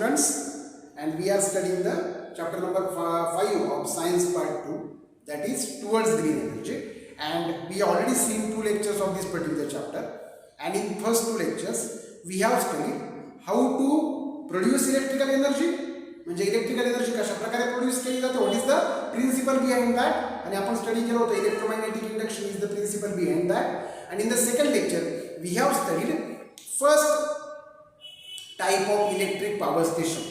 students, and we are studying the chapter number 5 of science part 2, that is towards green energy, and we already seen 2 lectures of this particular chapter, and in first 2 lectures we have studied how to produce electrical energy, म्हणजे electrical energy कशा प्रकारे produce केली जाते, what is the principle behind that, आणि आपण study केलं होतं electromagnetic induction is the principle behind that. and in the second lecture we have studied first type of electric power station.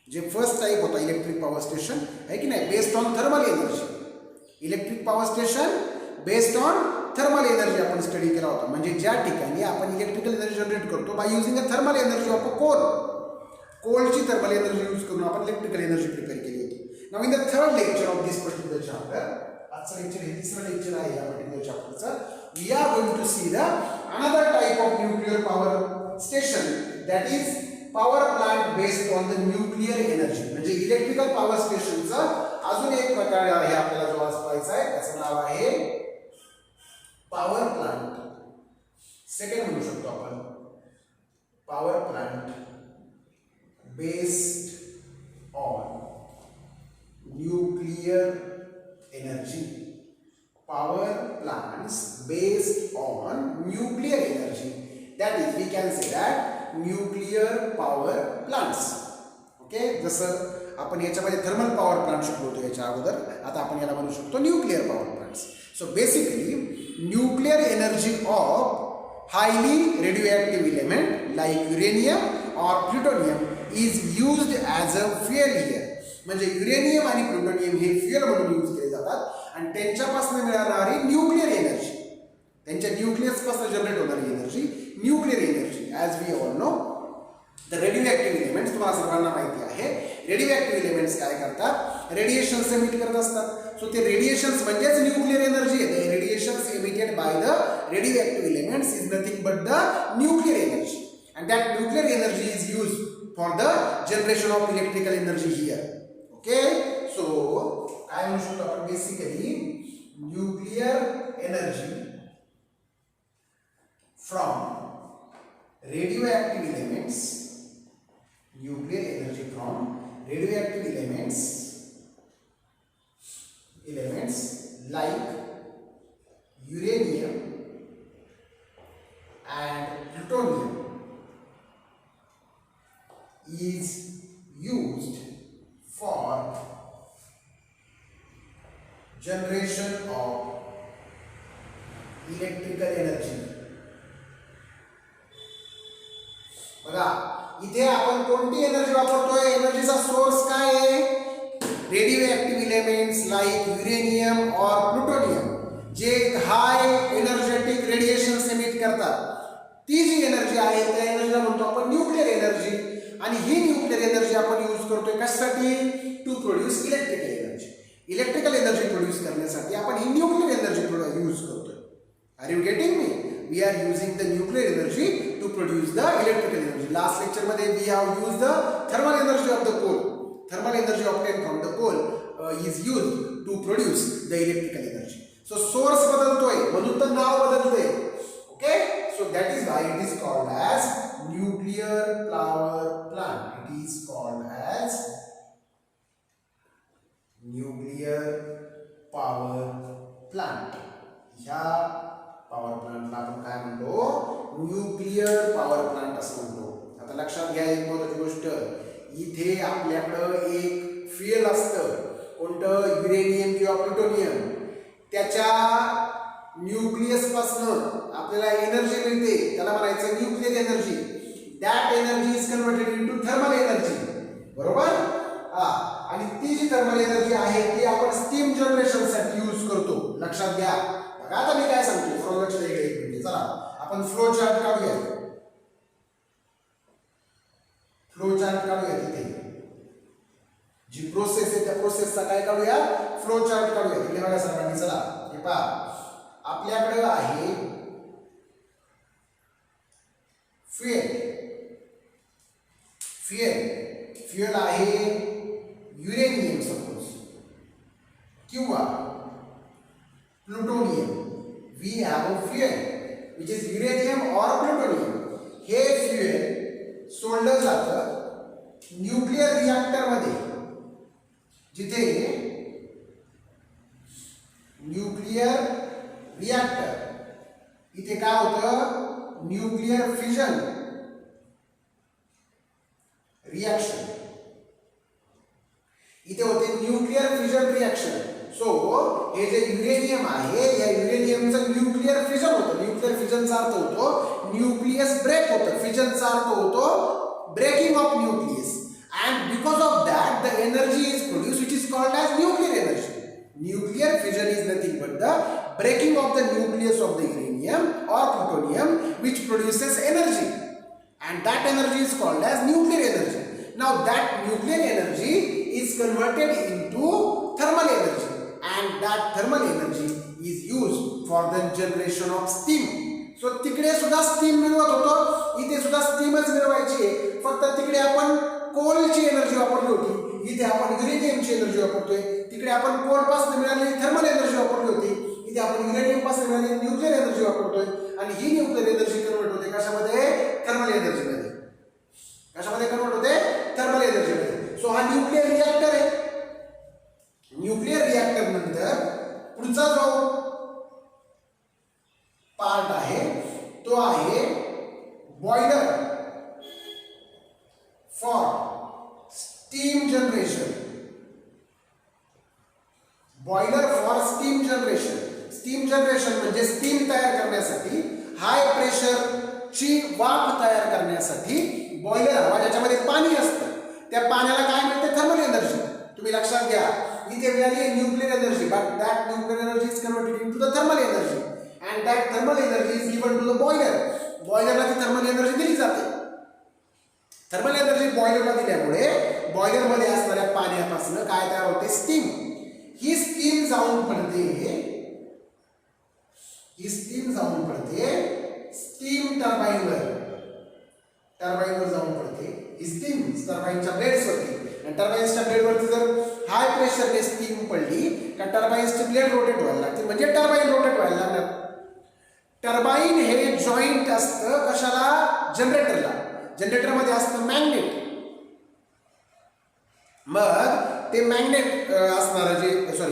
जे first type होता electric power station है कि नाही, based on thermal energy. Electric power station based on thermal energy आपण study केला होता, म्हणजे ज्या ठिकाणी आपण इलेक्ट्रिकल एनर्जी जनरेट करतो by using a thermal energy of a कोलची थर्मल एनर्जी यूज करून आपण इलेक्ट्रिकल एनर्जी प्रिपेअर केली होती. Now in the third lecture of this particular chapter, आजचं लेक्चर हे तिसरं लेक्चर आहे या पर्टिक्युलर चॅप्टरचं, we are going to see the another type of nuclear power station, that is power plant based on the nuclear energy. म्हणजे electrical power स्टेशनचा अजून एक प्रकार आहे आपल्याला जो आज पाहायचा आहे, त्याचं नाव आहे पॉवर प्लांट. सेकंड म्हणू शकतो आपण power plant based on nuclear energy. Power plants based on nuclear energy, that is we can say that nuclear power plants. Okay, जसं आपण याच्यामध्ये थर्मल पॉवर प्लांट शिकलो होतो याच्या अगोदर, आता आपण याला म्हणू शकतो nuclear power plants. So basically nuclear energy of highly radioactive element like uranium और plutonium is used as a fuel here. म्हणजे युरेनियम आणि प्लुटोनियम हे फ्युएल म्हणून यूज केले जातात, आणि त्यांच्यापासून मिळणारी न्यूक्लियर एनर्जी, त्यांच्या न्यूक्लियसपासून जनरेट होणारी energy nuclear energy. As we all know the radioactive elements, तुम्हाला सर्वांना माहिती आहे रेडिओएक्टिव्ह एलिमेंट्स काय करतात, रेडिएशन्स एमिट करत असतात. सो ते रेडिएशन्स म्हणजेच न्यूक्लियर एनर्जी आहे. The radiations emitted by the radioactive elements is nothing but the nuclear energy, and that nuclear energy is use for the generation of electrical energy here. Okay, so काय म्हणू शकतो आपण, basically nuclear energy from radioactive elements, nuclear energy from radioactive elements like uranium and plutonium is used for generation of electrical energy. बघा इथे आपण कोणती energy वापरतोय, एनर्जीचा source काय आहे, रेडिओएक्टिव्ह एलिमेंट्स लाईक युरेनियम और प्लुटोनियम जे हाय एनर्जेटिक रेडिएशन्स एमिट करतात. ती जी एनर्जी आहे त्या एनर्जीला म्हणतो आपण न्यूक्लियर एनर्जी, आणि ही न्यूक्लियर एनर्जी आपण यूज करतोय कशासाठी, to produce electrical energy. Electrical energy produce करण्यासाठी आपण ही न्यूक्लियर एनर्जी यूज करतोय. Are you getting me? We are using the nuclear energy to produce the electrical energy. Last lecture मध्ये we have use the thermal energy of the coal. Thermal energy obtain from the coal is used to produce the electrical energy. So source बदलतोय म्हणून तर नाव बदलतोय. Okay, so that is why it is called as nuclear power plant. It is called as nuclear power plant. ह्या power प्लांटला आपण काय म्हणतो, nuclear power plant असं म्हणतो. आता लक्षात घ्या एक महत्त्वाची गोष्ट, इथे आपल्याकडं एक फ्युएल असतं, कोणतं, युरेनियम किंवा प्लुटोनियम. त्याच्या न्यूक्लियस पासून आपल्याला एनर्जी मिळते, त्याला म्हणायचं nuclear energy. That energy is converted into thermal energy. बरोबर, आणि ती जी थर्मल एनर्जी आहे ती आपण स्टीम जनरेशन साठी यूज करतो. लक्षात घ्या. बघा आता मी काय सांगतो, फ्लो लक्ष द्या एक मिनिट. चला आपण फ्लो चार्ट काढूया. फ्लो चार्ट काढूया. तिथे जी प्रोसेस आहे त्या प्रोसेसचा काय काढूया, फ्लो चार्ट काढूया. तिथे बघा सर्वांनी, चला हे पहा, आपल्याकडे आहे फ्युएल आहे युरेनियम सपोज, किंवा plutonium. We have a fuel which is uranium और प्लुटोनियम. हे फ्युएल सोडलं जातं न्यूक्लियर रिॲक्टर मध्ये जिथे न्यूक्लियर रिॲक्टर इथे काय होतं न्यूक्लियर फिजन रिॲक्शन इथे होते न्यूक्लियर फिजन रिॲक्शन. सो हे जे युरेनियम आहे या युरेनियमचं न्यूक्लियर फिजन होतं. न्यूक्लियर फिजनचा अर्थ होतो न्यूक्लियस ब्रेक होतं. फिजनचा अर्थ होतो breaking of nucleus. And because of that, the energy is produced, which is called as nuclear energy. Nuclear fission is nothing but the breaking of the nucleus of the uranium or plutonium, which produces energy, and that energy is called as nuclear energy. Now, that nuclear energy is converted into thermal energy, and that thermal energy is used for the generation of steam. So, तिकडे सुद्धा steam मिळवत होतो, इथे सुद्धा steamच मिळवायची आहे. फक्त तिकडे आपण कोलची एनर्जी वापरली होती, इथे आपण युरेनियमची एनर्जी वापरतोय. तिकडे आपण कोलपासून मिळालेली थर्मल एनर्जी वापरली होती, इथे आपण युरेनियमपासून मिळालेली न्यूक्लियर एनर्जी वापरतोय. आणि ही न्यूक्लियर एनर्जी कन्वर्ट होते कशामध्ये थर्मल एनर्जीमध्ये. कशामध्ये कन्वर्ट होते थर्मल एनर्जीमध्ये. सो हा न्यूक्लियर रिॲक्टर आहे. न्यूक्लियर रिॲक्टर नंतर पुढचा जो पार्ट आहे तो आहे boiler for steam generation. Boiler for steam generation. Steam generation म्हणजे स्टीम तयार करण्यासाठी हाय प्रेशरची वाफ तयार करण्यासाठी बॉयलर हवा ज्याच्यामध्ये पाणी असतं त्या पाण्याला काय म्हणते थर्मल एनर्जी. तुम्ही लक्षात घ्या इथे मिळाली nuclear energy but that nuclear energy is converted into the thermal energy and that thermal energy is given to the boiler. बॉयलरला ती थर्मल एनर्जी दिली जाते. थर्मल एनर्जी बॉयलरला दिल्यामुळे बॉयलरमध्ये असणाऱ्या पाण्यापासून काय तयार होते स्टीम. ही स्टीम जाऊन पडते स्टीम टर्बाईनवर जाऊन पडते. ही स्टीम टर्बाईनच्या ब्लेड्सवरती आणि टर्बाईन्सच्या ब्लेडवरती जर हाय प्रेशरने स्टीम पडली का टर्बाईन्सचे ब्लेड रोटेट व्हायला लागते म्हणजे टर्बाईन रोटेट व्हायला लागणार. टर्बाईन हे जॉईंट असतं कशाला जनरेटरला. जनरेटरमध्ये असतं मॅग्नेट. मग ते मॅग्नेट असणारं जे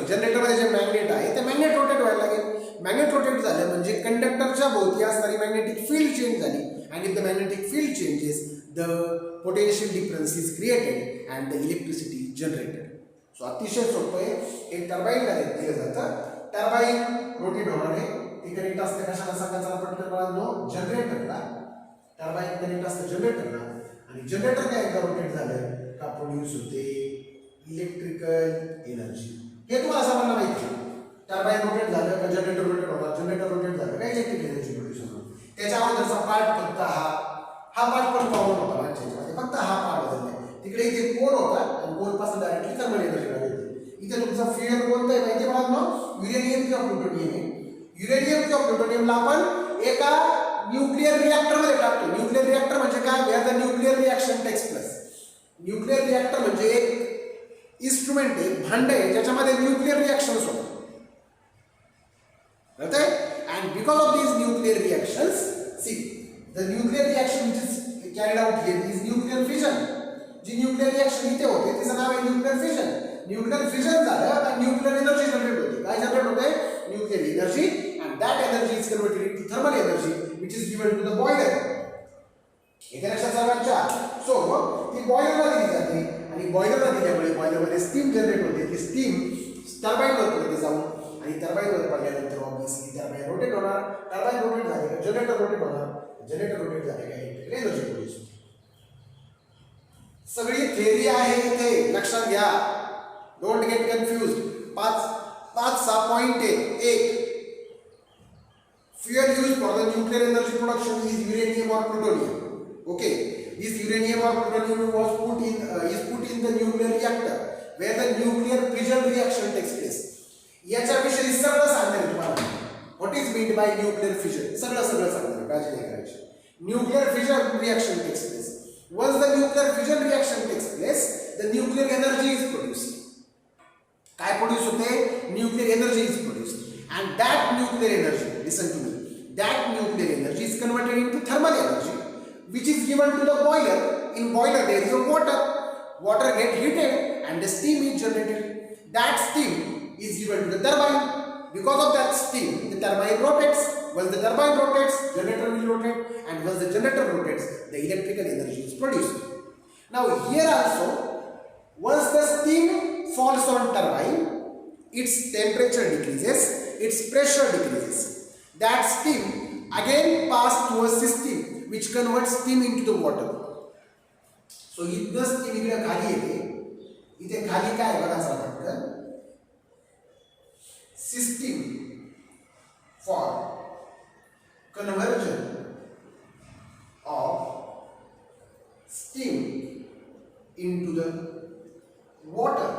जनरेटरमध्ये जे मॅग्नेट आहे ते मॅग्नेट रोटेट व्हायला लागेल. मॅग्नेट रोटेट झालं म्हणजे कंडक्टरच्या भोवती असणारी मॅग्नेटिक फील्ड चेंज झाली आणि if the magnetic field changes the potential difference is created and the electricity is generated. So अतिशय सोपं आहे. एक टर्बाईन दिलं जातं. टर्बाईन रोटेट होणार आहे. ती कनेक्ट असते कशाला सांगायचं पटकन जनरेटरला. टर्बाईन कनेक्ट असतं जनरेटरला आणि जनरेटर काय एकदा रोटेट झालं का प्रोड्यूस होते इलेक्ट्रिकल एनर्जी. हे तुम्हाला सर्वांना माहिती आहे. टर्बाईन रोटेट झालं का जनरेटर रोटेट होणार. जनरेटर रोटेट झालं का इलेक्ट्रिक एनर्जी प्रोड्यूस होणार. त्याच्या अगोदरचा पार्ट फक्त हा पार्ट पण कॉमन होता माझ्यामध्ये. फक्त हा पार्ट बदलला. तिकडे इथे कोल होता आणि कोलपासून डायरेक्टली थर्मल एनर्जी मिळाली. इथे तुमचा फ्युएल कोणतं आहे माहिती आहे मला युरेनियम किंवा प्लुटोनियम आहे. युरेनियम किंवा प्लुटोनियमला आपण एका न्यूक्लियर रिॲक्टर मध्ये टाकतो. न्यूक्लियर रिॲक्टर म्हणजे काय where the nuclear reaction takes place. Nuclear reactor म्हणजे एक इन्स्ट्रुमेंट आहे भांड आहे ज्याच्यामध्ये न्यूक्लियर रिॲक्शन्स होतात. Okay? And because of these nuclear reactions, see, the nuclear reaction which is carried out here is nuclear fission. जी न्यूक्लियर रिॲक्शन इथे होते तिचं नाव आहे न्यूक्लियर फिजन. न्यूक्लियर फिजन झालं तर न्यूक्लियर एनर्जी जनरेट होते. काय जनरेट होते nuclear energy and that energy is converted into thermal energy which is given to the boiler. एका लक्षात सर्वांच्या. सो ती बॉयलरला दिली जाते आणि बॉयलरला दिल्यामुळे बॉयलरमध्ये स्टीम जनरेट होते. ती स्टीम टर्बाईनवर पडते जाऊन आणि टर्बाईनवर पडल्यानंतर ऑब्वियसली टर्बाईन रोटेट होणार. टर्बाईन रोटेट झाले का जनरेटर रोटेट होणार. जनरेटर रोटेट झाले का इलेक्ट्रिकल एनर्जी प्रोड्यूस होते. सगळी थेअरी आहे इथे लक्षात घ्या. Don't get confuse. पाच 6 पॉइंट आहे. एक fuel used for the nuclear energy production is uranium or plutonium. Okay, this uranium or plutonium was put in the nuclear reactor where the nuclear fission reaction takes place. याच्याविषयी सगळं सांगणार तुम्हाला. What is meant by nuclear fission? सगळं सांगणार. काळजी नाही करायची. Nuclear fission reaction takes place. Once the nuclear fission reaction takes place, the nuclear energy is produced. काय प्रोड्यूस होते? nuclear energy is produced. And that nuclear energy, listen to me, that nuclear energy is converted into thermal energy which is given to the boiler. In boiler there is a water. water get heated and the steam is generated. That steam is given to the turbine. Because of that steam, the turbine rotates. Once the turbine rotates, generator will rotate, and once the generator rotates, the electrical energy is produced. Now here also, once the steam falls on turbine, its temperature decreases, its pressure decreases. That steam again passes to a system which converts steam into the water. So इथनं steam इकडे खाली येते. इथे खाली काय बघा जरा पटकन. System for conversion of steam into the water.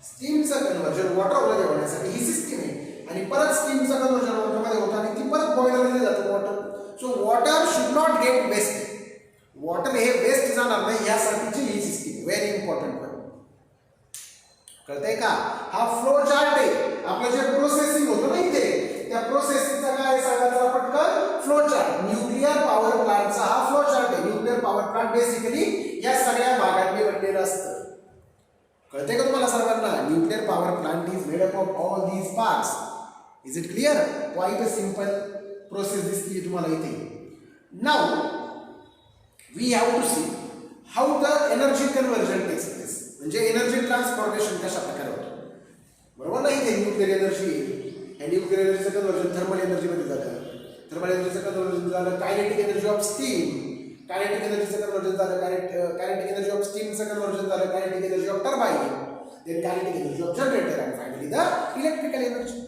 स्टीमचं कन्वर्जन वॉटरमध्ये होण्यासाठी ही सिस्टीम आहे आणि परत स्टीमचं कन्वर्जन वॉटरमध्ये होतं आणि ती परत बॉयलरमध्ये जातं water. So water should not get waste. Water हे वेस्ट जाणार नाही यासाठीची ही सिस्टीम व्हेरी इम्पॉर्टंट वन. कळतंय का? हा फ्लो चार्ट आहे. आपलं जे प्रोसेसिंग होतं ना इथे त्या प्रोसेसिंगचा काय सांगायचा पटकन फ्लो चार्ट. न्यूक्लिअर पॉवर प्लांटचा हा फ्लो चार्ट आहे. न्यूक्लिअर पॉवर प्लांट बेसिकली या सगळ्या भागांनी बनलेलं असतं. कळते का तुम्हाला सर्वांना? Nuclear power plant is made up of all these parts. Is it clear? Quite a simple process दिसते तुम्हाला इथे. Now we have to see how the energy conversion takes place. म्हणजे एनर्जी ट्रान्सफॉर्मेशन कशा प्रकारे होतं. बरोबर ना? इथे न्यूक्लिअर एनर्जी आहे. न्यूक्लिअर एनर्जीचं कन्वर्जन थर्मल एनर्जीमध्ये झालं. थर्मल एनर्जीचं कन्वर्जन झालं kinetic energy of steam. Kinetic एनर्जीचं कन्वर्जन झालं कायनेटिक एनर्जी ऑफ स्टीमचं कन्वर्जन झालं kinetic energy of turbine. Then kinetic energy of generator and finally the electrical energy.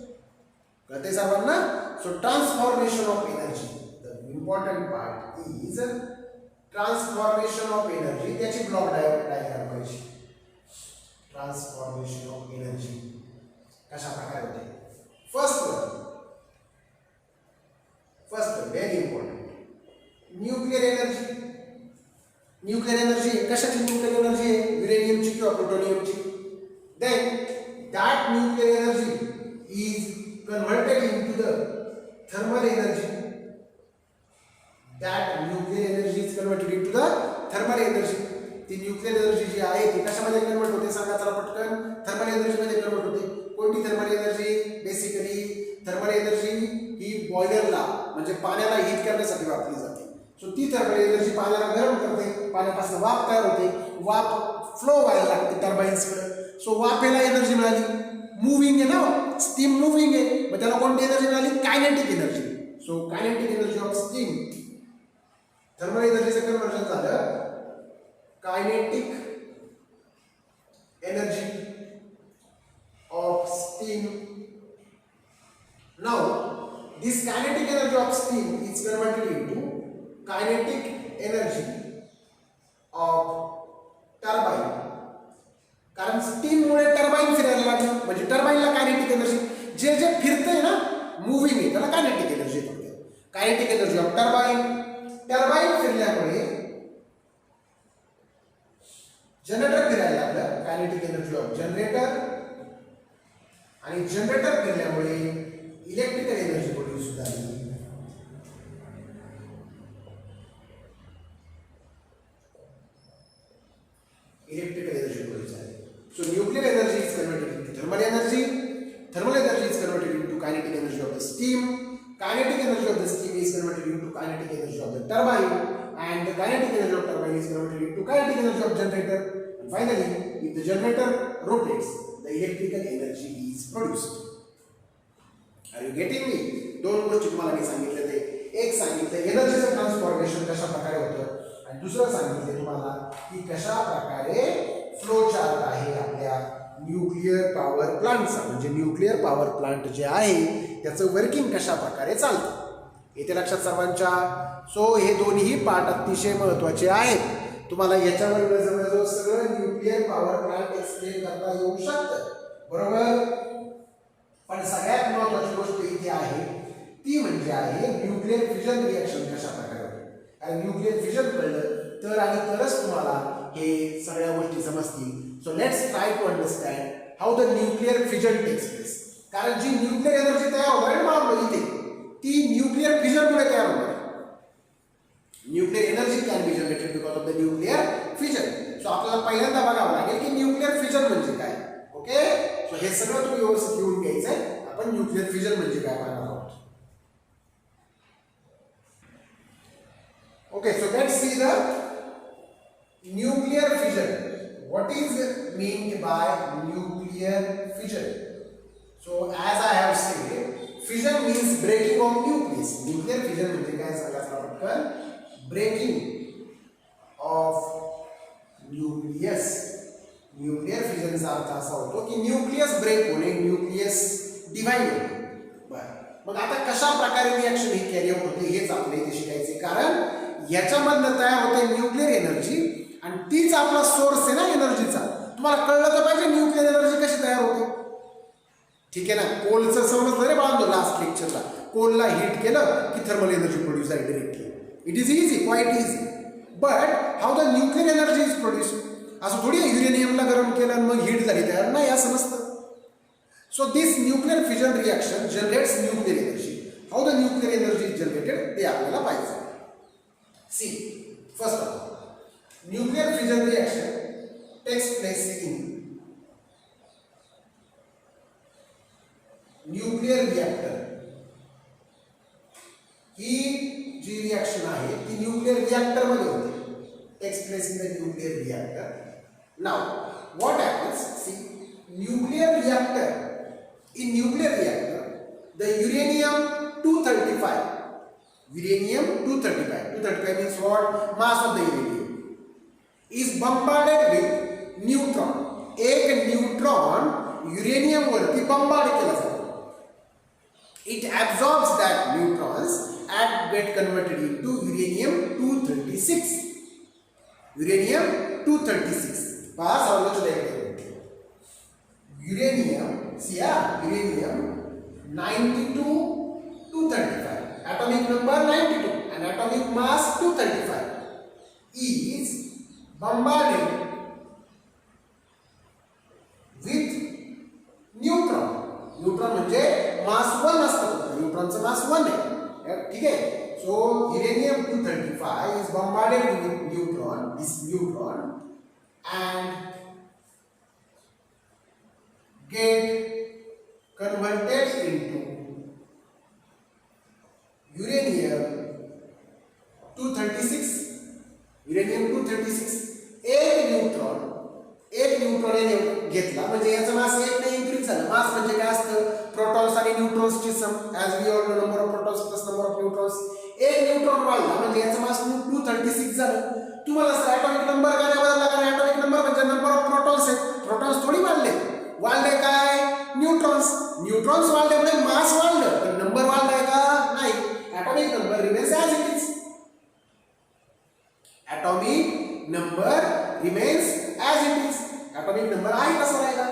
कळते सर्वांना? So transformation of energy the important part is transformation of energy. त्याची block diagram करायची. Transformation of energy कशा प्रकारे होते. First very important nuclear energy. Nuclear energy कशाची nuclear energy आहे? युरेनियमची किंवा प्लुटोनियमची. Then that nuclear energy is converted into the thermal energy. That nuclear energy is converted into the thermal energy. ती nuclear energy जी आहे ती कशामध्ये कन्वर्ट होते सांगा चला पटकन. थर्मल एनर्जीमध्ये कन्वर्ट होते. कोणती thermal energy? Basically thermal energy ही बॉयलरला म्हणजे पाण्याला हीट करण्यासाठी वापरली जाते. सो ती थर्मल एनर्जी पाण्याला गरम करते. पाण्यापासून वाफ तयार होते. वाफ फ्लो व्हायला लागते टर्बाईन्सकडे. सो वाफेला एनर्जी मिळाली. मूव्हिंग आहे ना, स्टीम मूव्हिंग आहे. मग त्याला कोणती एनर्जी मिळाली? Kinetic energy. So kinetic energy of steam. Thermal एनर्जीचं कन्वर्जन झालं kinetic energy of steam. Now this kinetic energy of steam is converted into kinetic energy of turbine. कारण स्टीम मुळे टर्बाइन फिरायला लागलं म्हणजे टर्बाइनला कायनेटिक एनर्जी. जे जे फिरतंय ना मूव्हिंग आहे त्याला कायनेटिक एनर्जी म्हणतात. Kinetic energy of turbine. Turbine फिरल्यामुळे जनरेटर फिरायला लागलं कायनेटिक एनर्जी ऑफ जनरेटर. आणि जनरेटर फिरल्यामुळे इलेक्ट्रिकल एनर्जी प्रोड्यूस झाली. इलेक्ट्रिकल एनर्जी प्रोड्यूस झाली. So nuclear energy is converted into thermal energy. Thermal energy is converted into kinetic energy of the steam. Kinetic energy of the steam is converted into kinetic energy of the turbine, and the kinetic energy of turbine is converted into kinetic energy of generator. And finally, if the generator rotates, the electrical energy is produced. Are you getting me? दोन गोष्टी तुम्हाला मी सांगितले ते. एक सांगितलं एनर्जीचं transformation कशा प्रकारे होतं आणि दुसरं सांगितले तुम्हाला की कशा प्रकारे फ्लो चार्ट आहे आपल्या न्यूक्लिअर पॉवर प्लांटचा. म्हणजे न्यूक्लिअर पॉवर प्लांट जे आहे त्याचं वर्किंग कशा प्रकारे चालतं येते लक्षात सर्वांच्या. सो हे दोन्ही पार्ट अतिशय महत्त्वाचे आहेत. तुम्हाला याच्यावर जवळजवळ सगळं न्यूक्लिअर पॉवर प्लांट एक्सप्लेन करता येऊ शकतं. बरोबर? पण सगळ्यात महत्त्वाची गोष्ट इथे आहे ती म्हणजे आहे न्यूक्लिअर फिजन रिॲक्शन कशा प्रकारे होते. कारण न्यूक्लिअर फिजन कळलं तर आणि तरच तुम्हाला हे सगळ्या गोष्टी समजतील. So let's try to understand how the nuclear fission takes place. कारण जी न्यूक्लिअर एनर्जी तयार होणार आहे ना इथे ती न्यूक्लिअर फिजनमुळे तयार होणार. Nuclear energy can be generated because of the nuclear fission. So आपल्याला पहिल्यांदा बघावं लागेल की न्यूक्लिअर फिजन म्हणजे काय. ओके, सो हे सगळं तुम्ही व्यवस्थित घेऊन घ्यायचंय. आपण न्यूक्लिअर फिजन म्हणजे काय पाहणार आहोत. Okay, so let's see the nuclear fission. What is meant by nuclear fission? So as I have said, fission means breaking of nucleus. Nuclear fission म्हणजे काय सांगायचं पटकन, breaking of nucleus. न्यूक्लिअर फिजनचा अर्थ असा होतो की न्यूक्लियस ब्रेक होणे, nucleus divide होणे. बरं, मग आता कशा प्रकारे रिॲक्शन ही कॅरी आउट होते हेच आपल्याला इथे शिकायचे. कारण याच्यामधनं तयार होते न्यूक्लिअर एनर्जी आणि तीच आपला सोर्स आहे ना एनर्जीचा. तुम्हाला कळलं तर पाहिजे न्यूक्लिअर एनर्जी कशी तयार होते. ठीक आहे ना, कोलचं समजलं रे बांधलो लास्ट लेक्चरला. कोलला हीट केलं की थर्मल एनर्जी प्रोड्यूस झाली directly. It is easy, quite easy. But how the nuclear energy is produce. असं थोडी युरेनियमला गरम केलं आणि मग हीट झाली तयार, नाही असं नसतं. So this nuclear fission reaction generates nuclear energy. How the nuclear energy is generated ते आपल्याला पाहिजे. See, first of all, nuclear fission reaction takes place in nuclear reactor. ही जी रिएक्शन आहे ती न्यूक्लिअर रिएक्टर मध्ये होते. takes place in the nuclear reactor. Now what happens, see, nuclear reactor, in nuclear reactor the uranium 235 means what, mass of the uranium is bombarded with neutron. एक neutron uranium वरती बंबार्ड केला जातो. It absorbs that neutrons and get converted into uranium 236. Uranium 236. पहा सावधान लक्षात. uranium, see uranium 92 235, atomic number 92 and atomic mass 235 is bombarded with neutron. Neutron म्हणजे मास 1 असतं. न्यूट्रॉनचं मास 1 आहे. ठीक आहे. So uranium 235 is bombarded with neutron, this neutron, and get converted into uranium 236. Uranium 236. एक neutron याने घेतला म्हणजे याचं मास 1 ने इन्क्रीज झालं. मास म्हणजे काय असतं, प्रोटॉन्स आणि न्यूट्रॉन्सची sum. As we all know, number of protons plus number of neutrons. एक न्यूट्रॉन वाढला म्हणजे याचं मास 236 झालं. तुम्हाला ॲटॉमिक नंबर काय बदलला, कारण ॲटॉमिक नंबर म्हणजे नंबर ऑफ प्रोटॉन्स आहेत. प्रोटॉन्स थोडी वाढले काय, न्यूट्रॉन्स वाढले म्हणजे मास वाढलं, पण नंबर वाढलाय का, नाही. Atomic number remains as it is. atomic number remains as it is. atomic number आहे कसा राहिला,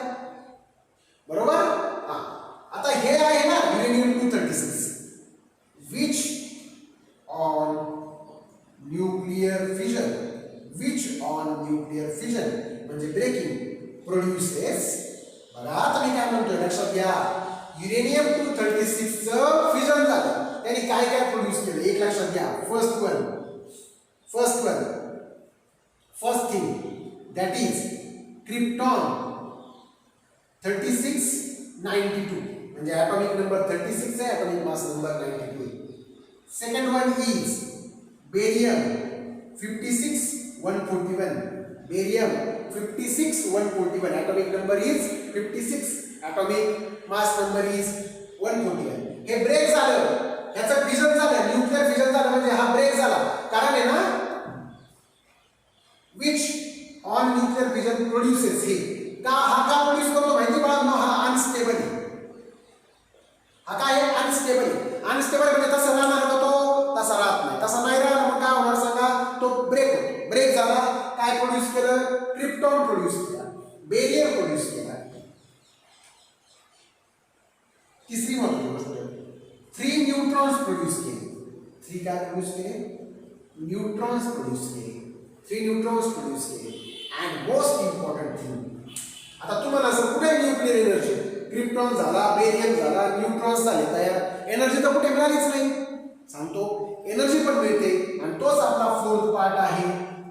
बरोबर. आता हे आहे ना uranium 236 which on nuclear fission म्हणजे ब्रेकिंग प्रोड्युसेस. बघा तुम्ही काय म्हणतोय लक्षात घ्या. युरेनियम 236 चं फिजन झालं, त्यांनी काय काय प्रोड्यूस केलं एक लक्षात घ्या. First thing, that is krypton 3692 म्हणजे atomic number 36 आहे, atomic mass number 92. Second one is barium 56141. barium 56141, atomic number is 56, atomic mass number is 141. हे ब्रेक झालं, ह्याचं फिजन झालं, न्यूक्लिअर फिजन झालं म्हणजे हा ब्रेक झाला. कारण आहे ना which on nuclear fission produces हे हा का प्रोड्यूस करतो माहिती बाळांनो, हा अनस्टेबल आहे. हा काय आहे, अनस्टेबल म्हणजे तसं राहणार का तो, तसा राहत नाही. तसा नाही राहणार मग काय होणार सांगा, तो ब्रेक झाला. काय प्रोड्यूस केलं, क्रिप्टॉन प्रोड्यूस केला, बेरियम प्रोड्यूस केला. तिसरी महत्त्वाची गोष्ट, 3 न्यूट्रॉन्स प्रोड्यूस केले. 3 काय प्रोड्यूस केले, न्यूट्रॉन्स प्रोड्यूस केले. 3 न्यूट्रॉन्स प्रोड्यूस केले. अँड मोस्ट इम्पॉर्टंट थिंग, आता तुम्हाला असं कुठे न्यूक्लिअर एनर्जी, क्रिप्टॉन झाला, बेरियम झाला, न्यूट्रॉन्स झाले तयार, एनर्जी तर कुठे मिळालीच नाही. सांगतो एनर्जी पण मिळते आणि तोच आपला फोर्थ पार्ट आहे,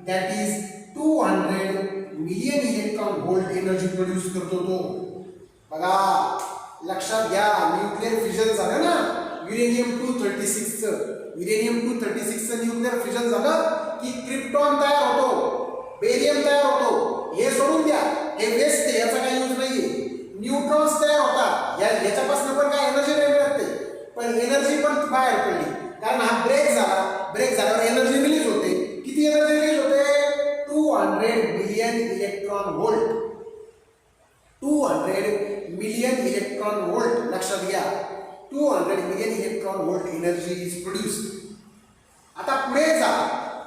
that is 200 million electron volt energy produce करतो तो. बघा लक्षात घ्या, न्यूक्लिअर फिजन झालं ना युरेनियम 236 चं, युरेनियम 236 चं न्यूक्लिअर फिजन झालं की क्रिप्टॉन तयार होतो, बेरियम तयार होतो. हे सोडून द्या, हे वेस्ट आहे, याचा काही यूज नाहीये. न्यूट्रॉन्स तयार होतात, याच्यापासून पण काय एनर्जी नाही मिळते, पण एनर्जी पण बाहेर पडली कारण हा ब्रेक झाला. ब्रेक झाल्यावर एनर्जी रिलीज होते. किती एनर्जी रिलीज होते? 200 million electron volt. 200 million electron volt. लक्षात घ्या, 200 million electron volt energy is produced. आता पुढे जा,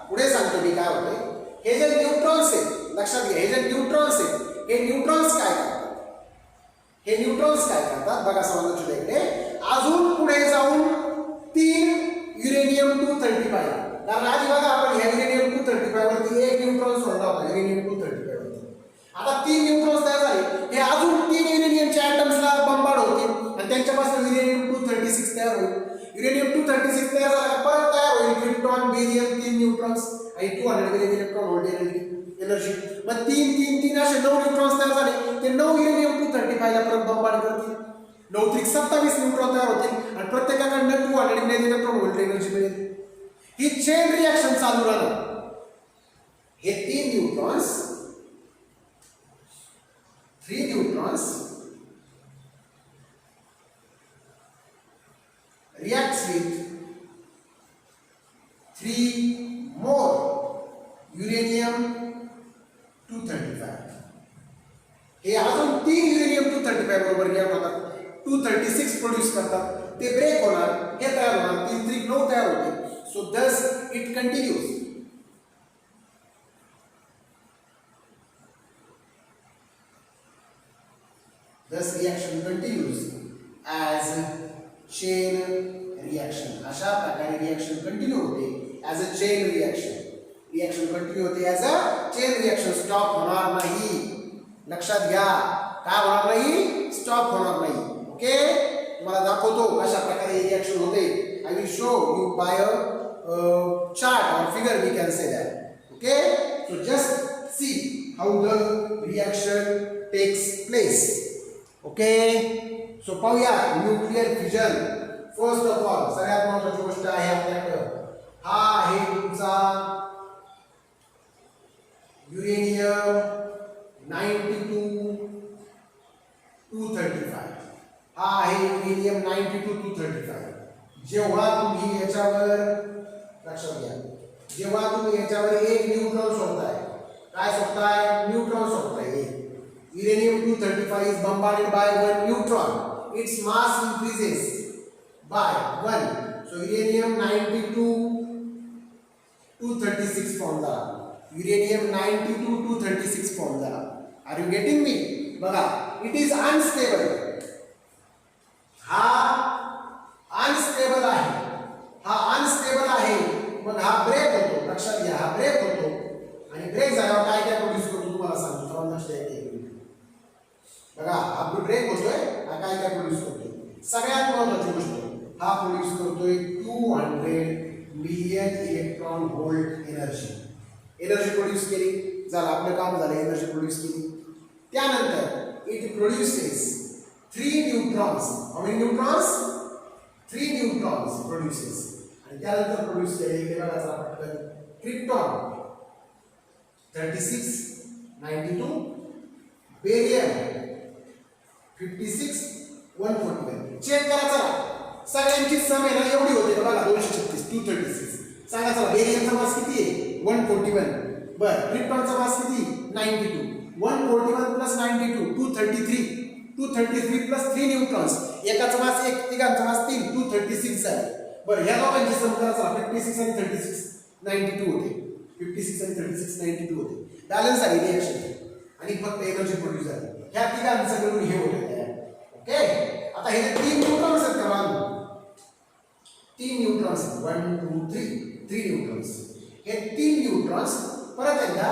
पुढे सांगतो मी काय होते. हे जे न्यूट्रॉन्स आहेत, लक्षात घ्या, हे जे न्यूट्रॉन्स आहेत, हे न्यूट्रॉन्स काय करतात? हे न्यूट्रॉन्स काय करतात बघा समजा इकडे. अजून पुढे जाऊन 3 युरेनियम 235. कारण आधी बघा आपण ह्या युरेनियम 235 वरती एक न्यूट्रॉन सोडला होता युरेनियम 235 वरती. आता 3 न्यूट्रॉन्स तयार झाले, हे अजून 3 युरेनियमच्या ॲटम्सला बंबाड होतील आणि त्यांच्यापासून युरेनियम 236 तयार होईल. युरेनियम 236 तयार झाला परत तयार होईल क्रिप्टॉन, बेरियम, 3 न्यूट्रॉन्स आणि 200 मिलियन इलेक्ट्रॉन व्होल्ट एनर्जी. मग 3 असे 9 न्यूट्रॉन्स तयार झाले, ते 9 युरेनियम 235 ला परत बंबाड करतील. 9 त्रिक 27 न्यूट्रॉन तयार होतील आणि प्रत्येकाकडनं 200 मिलियन इलेक्ट्रॉन व्होल्ट एनर्जी मिळेल. ही चेन रिएक्शन चालू राहणार. हे 3 neutrons reacts with 3 more uranium 235. हे अजून 3 युरेनियम 235 बरोबर रिॲक्ट होतात, 236 प्रोड्यूस करतात. ते ब्रेक होणार, हे तयार होणार, 3 त्रिक 9 तयार होते. So thus it continues. Thus reaction continues as chain reaction. अशा प्रकारे रिएक्शन कंटिन्यू होते as a chain reaction. Reaction continue होते as a chain reaction. Stop होणार नाही. लक्षात घ्या, काय होणार नाही? स्टॉप होणार नाही. ओके, तुम्हाला दाखवतो कशा प्रकारे रिएक्शन होते. I will show you by a chart or figure, we can say that. Okay, so just see how the reaction takes place. Okay, so पाहूया nuclear fission. First of all सगळ्यात महत्त्वाची गोष्ट आहे आपल्याकडे, हा आहे तुमचा युरेनियम 92 235. हा आहे युरेनियम 92 235. जेव्हा तुम्ही याच्यावर लक्षात घ्या, जेव्हा तुम्ही याच्यावर एक न्यूट्रॉन सोडताय, काय सोडताय? Neutron सोडताय. Uranium 235 is bombarded by 1 neutron. Its mass increases by 1. So uranium 92 236 formed झाला. Uranium 92 236 formed झाला. Are you getting me? बघा, it is unstable. हा अनस्टेबल आहे, हा अनस्टेबल आहे. मग हा ब्रेक होतो. लक्षात घ्या, हा ब्रेक होतो आणि ब्रेक झाल्यावर काय काय प्रोड्यूस करतो तुम्हाला सांगतो. सर्वांना लक्षात येते बघा, हा ब्रेक होतोय, हा काय काय प्रोड्यूस करतोय. सगळ्यात महत्त्वाची गोष्ट, हा प्रोड्यूस करतोय 200 million electron volt energy. Energy produce केली, झालं आपलं काम झालं, एनर्जी प्रोड्यूस केली. त्यानंतर it produces 3 neutrons. How many neutrons? 3 neutrons produces. आणि त्यानंतर प्रोड्यूस केले इथे बघा चला पटकन, क्रिप्टॉन 36 92, बेरियम 56 141. चेक करा चला, सगळ्यांची सम आहे ना एवढी होते बघा 236 236. सांगा चला, बेरियमचा मास किती आहे? 141. बरं, क्रिप्टॉनचा मास किती? 92. 141 प्लस 92 233. 233 plus 3 neutrons. एकाचा मास 1, तिघांचा मास 3, 236 आहे. बरं, ह्या दोघांची सम करा चला, 56 आणि 36 92 होते. 56 आणि 36 92 होते. बॅलन्स आहे रिएक्शन आणि फक्त एनर्जी प्रोड्यूस झाली. ह्या तिघांचं मिळून हे होते. ओके, आता हे 3 न्यूट्रॉन्स आहेत का? 3 न्यूट्रॉन्स 1 2 3 न्यूट्रॉन्स. हे 3 न्यूट्रॉन्स परत एकदा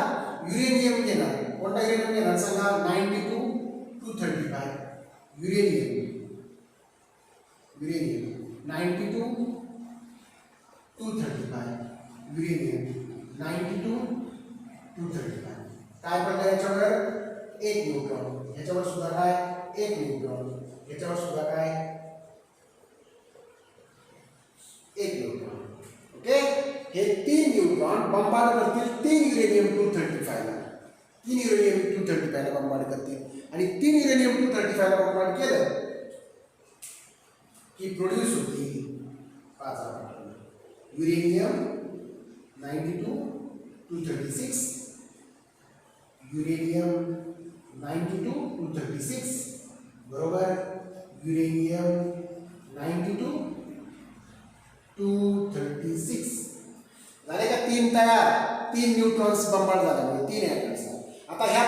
युरेनियम घेणार. कोणता युरेनियम घेणार सांगा? 92 235. युरेनियम 92 235. युरेनियम 92 235. काय पडलं याच्यावर 1 न्यूट्रॉन, याच्यावर सुद्धा काय 1 न्यूट्रॉन, याच्यावर सुद्धा काय 1 न्यूट्रॉन. ओके, हे 3 न्यूट्रॉन बंबार्ड करतील 3 युरेनियम 235 ला, 3 युरेनियम 235 ला बंबार्ड करतील आणि 3 युरेनियम 235 ला बंबार्ड केलं की प्रोड्यूस होतील 5 युरेनियम 92 236, युरेनियम 92 236 बरोबर युरेनियम 92 236 झाले का 3 तयार, 3 न्यूट्रॉन्स बंबार्ड झाल्यामुळे 3 ॲटम्स. आता ह्या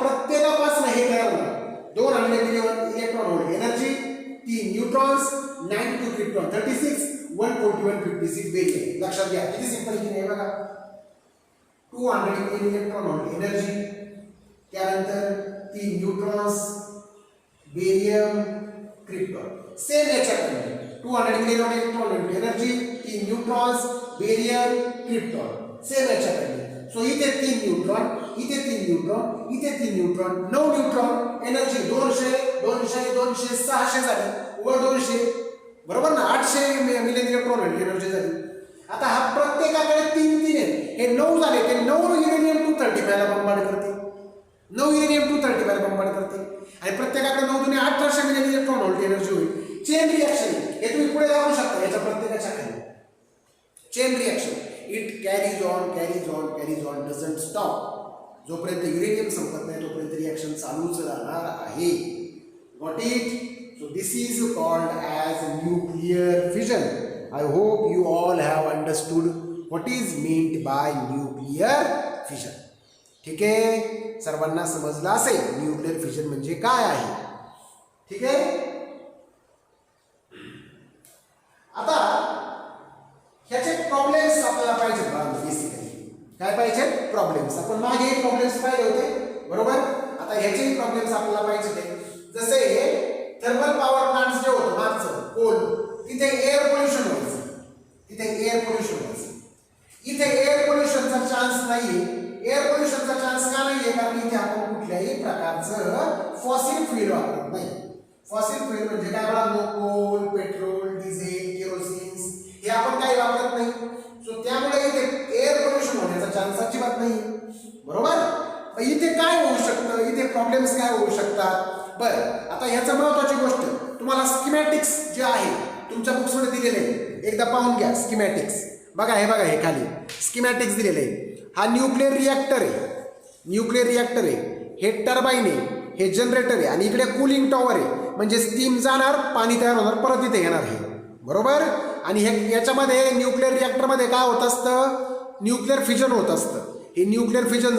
प्रत्येकापासून हे तयार होणार 211 electron hold energy, 3 neutrons, 92 krypton, 36 141 56 barium. लक्षात घ्या किती सिंपल की नाही बघा. 211 इलेक्ट्रॉन होल्ड एनर्जी, त्यानंतर 3 न्यूट्रॉन्स, बेरियम, क्रिप्टॉन. सेम याच्याकडे 211 electron hold energy, 3 neutrons, barium, krypton. Same याच्याकडे. सो इथे 3 न्यूट्रॉन, इथे 3 न्यूट्रॉन, इथे 3 न्यूट्रॉन, 9 न्यूट्रॉन, एनर्जी 200 200 200 600 झाली, वर 200 बरोबर ना, 800 मिलियन इलेक्ट्रॉन होल्ड एनर्जी झाली. आता हा प्रत्येकाकडे 3 आहेत, हे 9 झाले, ते 9 युरेनियम 235 ला बंबार्ड करते, 9 युरेनियम 235 ला बंबार्ड करते आणि प्रत्येकाकडे 9 दुने 1800 मिलियन इलेक्ट्रॉन होल्ड एनर्जी होईल. चेन रिॲक्शन हे तुम्ही पुढे दाखवू शकता याच्या प्रत्येकाच्या खाली. Chain reaction it carries on doesn't stop. जोपर्यंत युरेनियम संपत नाही तोपर्यंत रिॲक्शन चालूच राहणार आहे. Got it? So this is called as nuclear fission. I hope you all have understood what is meant by nuclear fission. ठीक आहे, सर्वांना समजलं असेल न्यूक्लिअर फिजन म्हणजे काय आहे. ठीक आहे, आता ह्याचे प्रॉब्लेम्स आपल्याला पाहिजे बेसिकली. काय पाहिजे? प्रॉब्लेम्स. आपण मागे प्रॉब्लेम्स पाहिले होते बरोबर. आता ह्याचेही प्रॉब्लेम्स आपल्याला पाहिजे. जसे थर्मल पॉवर प्लांट्स जे होतं मागचं कोल, तिथे एअर पोल्युशन व्हायचं, इथे एअर पोल्युशनचा चान्स नाहीये. एअर पोल्युशनचा चान्स का नाहीये? कारण इथे आपण कुठल्याही प्रकारचं फॉसिल फ्युएल वापरत नाही. फॉसिल फ्युएल म्हणजे काय बघा, कोल, पेट्रोल, डिझेल, केरोसिन हे आपण काही वापरत नाही. सो त्यामुळे इथे एअर पोल्युशन होण्याचा चान्स अजिबात नाही बरोबर. इथे काय होऊ शकतं, इथे प्रॉब्लेम्स काय होऊ शकतात? बरं, आता ह्याचं महत्वाची गोष्ट तुम्हाला स्कीमॅटिक्स जे आहे तुमच्या बुक्समध्ये दिलेले आहे, एकदा पाहून घ्या. स्कीमॅटिक्स बघा, हे बघा, हे खाली स्कीमॅटिक्स दिलेले आहे. हा न्यूक्लिअर रिॲक्टर आहे, हे टर्बाईन आहे, हे जनरेटर आहे आणि इकडे कूलिंग टॉवर आहे. म्हणजे स्टीम जाणार, पाणी तयार होणार, परत इथे येणार आहे बरोबर. आणि हे याच्यामध्ये न्यूक्लिअर रिॲक्टरमध्ये काय होत असतं? न्यूक्लिअर फिजन होत असतं. हे न्यूक्लिअर फिजन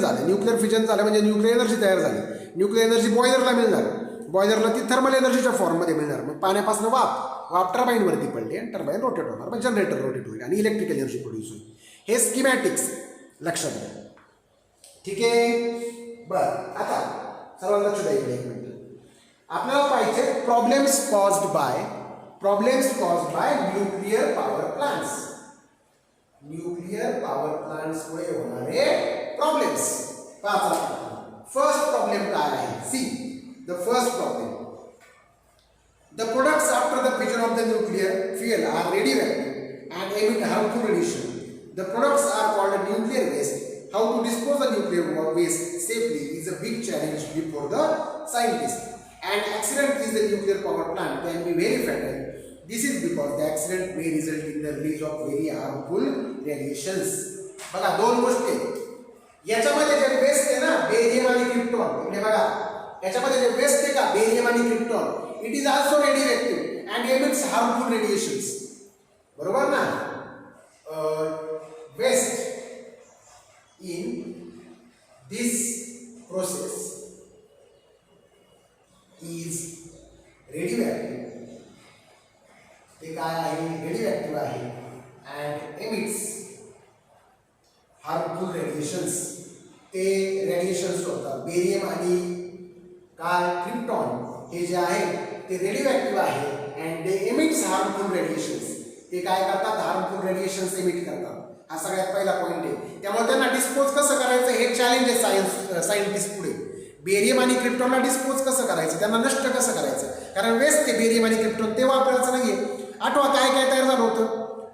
झालं म्हणजे न्यूक्लिअर एनर्जी तयार झाली. न्यूक्लिअर एनर्जी बॉयलरला मिळणार, बॉयलरला ती थर्मल एनर्जीच्या फॉर्ममध्ये मिळणार. मग पाण्यापासून वाफ टर्बाईनवरती पडली आणि टर्बाईन रोटेट होणार, मग जनरेटर रोटेट होईल आणि इलेक्ट्रिकल एनर्जी प्रोड्यूस होईल. हे स्कीमॅटिक्स लक्षात घ्या. ठीक आहे, बरं. आता सर्वांना लक्ष द्या इकडे एक मिनिट. आपल्याला पाहिजे problems caused by nuclear power plants. Nuclear power प्लांट्समुळे होणारे प्रॉब्लेम्स. फर्स्ट प्रॉब्लेम काय आहे? See the first problem. The products after the fission of the nuclear fuel are radioactive and emit harmful radiation. The products are called nuclear waste. How to dispose the nuclear waste safely is a big challenge before the scientists. An accident in the nuclear power plant can be very fatal. This is because the accident may result in the release of very harmful radiations. बघा, दोन गोष्टी याच्यामध्ये जे waste आहे ना, barium आणि krypton. इकडे बघा, याच्यामध्ये जे वेस्ट आहे का, बेरियम आणि krypton, it is also radioactive and emits harmful radiations. बरोबर ना. Waste in this process is radioactive. ते काय आहे? रेडिओ आहे and emits harmful radiations. ते रेडिएशन्स होतात. बेरियम आणि काय क्रिप्टॉन हे जे आहे ते रेडिओ ॲक्टिव्ह आहे and they emits harmful radiations. ते काय करतात, हार्मफुल रेडिएशन्स एमिट करतात. हा सगळ्यात पहिला पॉईंट आहे. त्यामुळे त्यांना डिस्पोज कसं करायचं हे चॅलेंज आहे सायंटिस्ट पुढे. बेरियम आणि क्रिप्टॉनला डिस्पोज कसं करायचं, त्यांना नष्ट कसं करायचं, कारण वेस्ट ते बेरियम आणि क्रिप्टॉन ते वापरायचं नाहीये. आठवा काय काय तयार झालं होतं,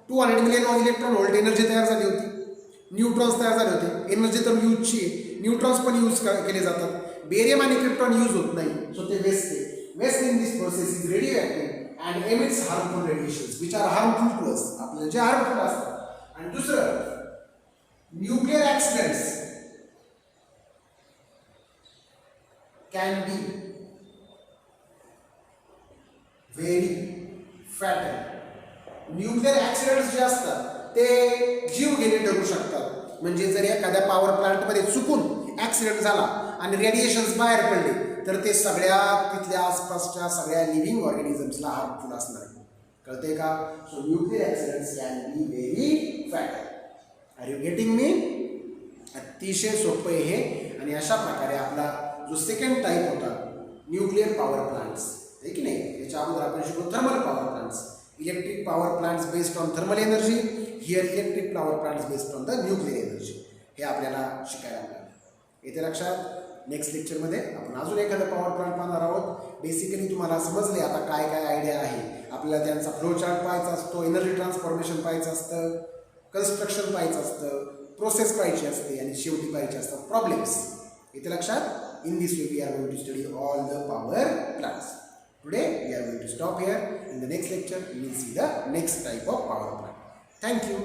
200 मिलियन इलेक्ट्रॉन व्होल्ट एनर्जी तयार झाली होती, न्यूट्रॉन्स तयार झाले होते. एनर्जी तर यूजची आहे, न्यूट्रॉन्स पण यूज केले जातात. बेरियम आणि क्रिप्टॉन यूज होत नाही, सो ते वेस्ट आहे. Waste in this process is radio and emits harmful radiations which are harmful to us, आपल्याला जे हार्मफुल असतात. आणि दुसरं, nuclear accidents can be very fatal. Nuclear accidents जे असतात ते जीवघेणे ठरू शकतात. म्हणजे जर एखाद्या पॉवर प्लांटमध्ये चुकून ऍक्सिडेंट झाला आणि रेडिएशन्स बाहेर पडले तर ते सगळ्या तिथल्या आसपासच्या सगळ्या लिव्हिंग ऑर्गॅनिझम्सला हार्मफुल असणार आहे. कळते का? So nuclear accidents can be very fatal. Are you getting me? अतिशय सोपं आहे हे. आणि अशा प्रकारे आपला जो सेकंड टाईप होता न्यूक्लिअर पॉवर प्लांट्स, आहे की नाही, याच्या अगोदर आपण शिकलो thermal power plants, electric power plants based on thermal energy. Here electric power plants based on the nuclear energy. हे आपल्याला शिकायला मिळालं. येते लक्षात? नेक्स्ट लेक्चरमध्ये आपण अजून एखादा पॉवर प्लांट पाहणार आहोत. बेसिकली तुम्हाला समजले आता काय काय आयडिया आहे. आपल्याला त्यांचा फ्लो चार्ट पाहायचा असतो, एनर्जी ट्रान्सफॉर्मेशन पाहायचं असतं, कन्स्ट्रक्शन पाहायचं असतं, प्रोसेस पाहायची असते आणि शेवटी पाहायचे असतात प्रॉब्लेम्स. येते लक्षात? In this way we are going to study all the power plants. Today we are going to stop here. In the next lecture we will see the next type of power plant. Thank you.